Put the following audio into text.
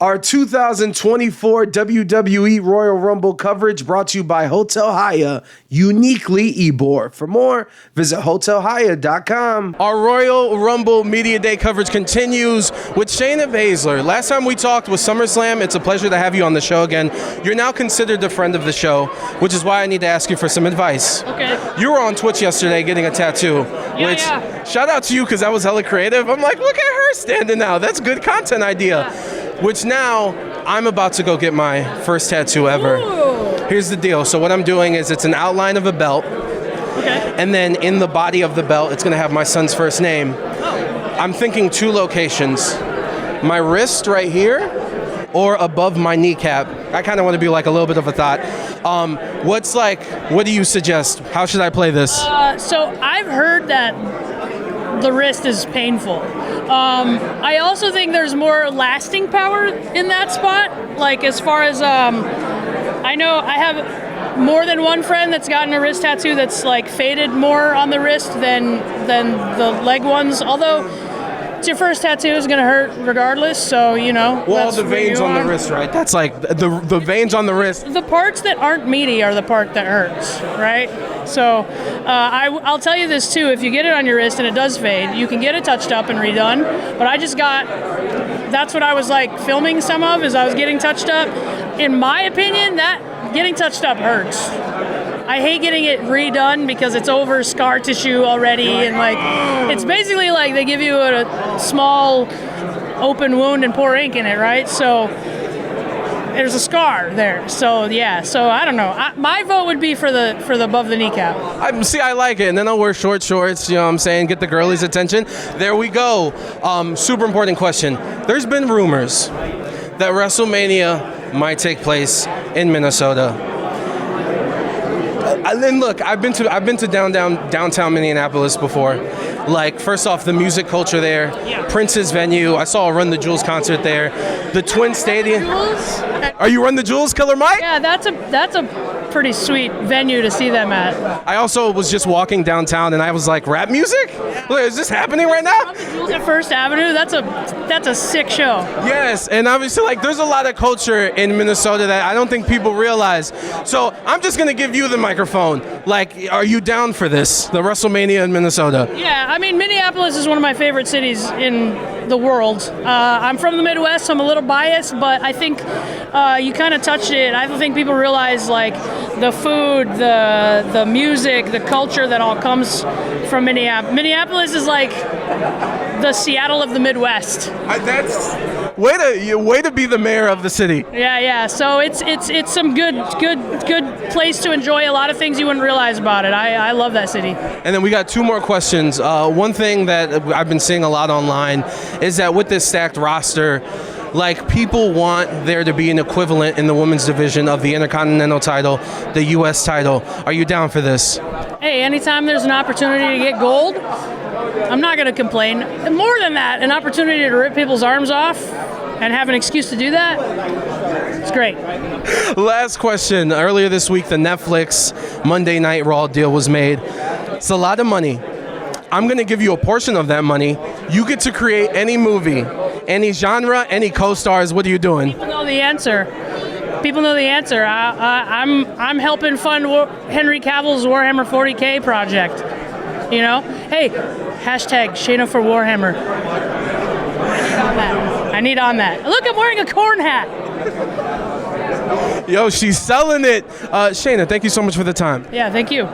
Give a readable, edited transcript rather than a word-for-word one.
Our 2024 WWE Royal Rumble coverage brought to you by Hotel Haya, uniquely Ybor. For more, visit hotelhaya.com. Our Royal Rumble Media Day coverage continues with SHAYNA BASZLER. Last time we talked was SummerSlam. It's a pleasure to have you on the show again. You're now considered a friend of the show, which is why I need to ask you for some advice. Okay. You were on Twitch yesterday getting a tattoo, shout out to you because that was hella creative. I'm like, look at her standing out. That's good content idea. Yeah. Which now I'm about to go get my first tattoo ever. Ooh. Here's the deal. So what I'm doing is it's an outline of a belt. Okay. And then in the body of the belt, it's going to have my son's first name. Oh. I'm thinking two locations. My wrist right here or above my kneecap. I kind of want to be like a little bit of a thought. What do you suggest? How should I play this? So I've heard that the wrist is painful. I also think there's more lasting power in that spot. Like as far as I know, I have more than one friend that's gotten a wrist tattoo that's like faded more on the wrist than the leg ones. Although it's your first tattoo, is gonna hurt regardless. So you know. Well, all the veins on the wrist, right? That's like the veins on the wrist. The parts that aren't meaty are the part that hurts, right? So I'll tell you this too, if you get it on your wrist and it does fade, you can get it touched up and redone, but that's what I was like filming some of, is I was getting touched up. In my opinion, that getting touched up hurts. I hate getting it redone because it's over scar tissue already, and like it's basically like they give you a small open wound and pour ink in it, right? So there's a scar there. So yeah. So I don't know. My vote would be for the above the kneecap. I like it, and then I'll wear short shorts. You know what I'm saying? Get the girlies' attention. There we go. Super important question. There's been rumors that WrestleMania might take place in Minnesota. And then look, I've been to downtown Minneapolis before. Like, first off, the music culture there, Prince's venue. I saw a Run the Jewels concert there. The Twin Stadium. Are you Run the Jewels, Killer Mike? Yeah, that's a pretty sweet venue to see them at. I also was just walking downtown and I was like, rap music? Look, is this happening right now? Run the Jewels at First Avenue. That's a sick show. Yes, and obviously, like, there's a lot of culture in Minnesota that I don't think people realize. So I'm just gonna give you the microphone. Like, are you down for this, the WrestleMania in Minnesota? Yeah, I mean, Minneapolis is one of my favorite cities in the world. I'm from the Midwest, so I'm a little biased, but I think you kind of touched it. I don't think people realize like the food, the music, the culture that all comes from Minneapolis. Minneapolis is like the Seattle of the Midwest. That's way to be the mayor of the city. Yeah. So it's some good place to enjoy a lot of things you wouldn't realize about it. I love that city. And then we got two more questions. One thing that I've been seeing a lot online is that with this stacked roster, like, people want there to be an equivalent in the women's division of the Intercontinental title, the U.S. title. Are you down for this? Hey, anytime there's an opportunity to get gold, I'm not going to complain. And more than that, an opportunity to rip people's arms off and have an excuse to do that, it's great. Last question. Earlier this week, the Netflix Monday Night Raw deal was made. It's a lot of money. I'm going to give you a portion of that money. You get to create any movie, any genre, any co-stars. What are you doing? People know the answer. I'm helping fund Henry Cavill's Warhammer 40K project. You know? Hey, hashtag SHAYNA for Warhammer. I need on that. Look, I'm wearing a corn hat. Yo, she's selling it. SHAYNA, thank you so much for the time. Yeah, thank you.